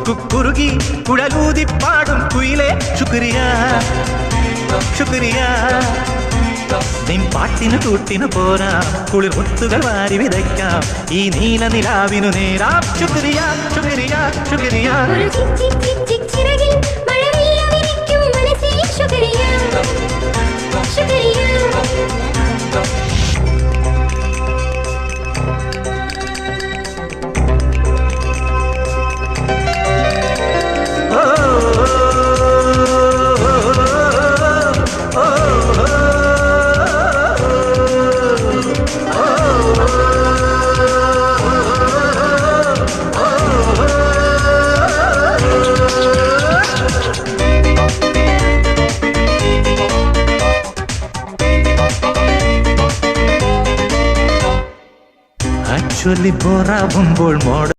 കുക്കുറുകി കുഴലൂതിപ്പാടും കുയിലേ ശുക്രിയ ശുക്രിയ നിൻ പാട്ടിന് കൂട്ടിന് പോരാം കുളിർ മുത്തുകൾ വാരി വിതയ്ക്കാം ഈ നീല നിലാവിനു നേരാം ശുക്രിയ ശുക്രിയ ശുക്രിയ ചൊല്ലി പോറാവുമ്പോൾ മോഡ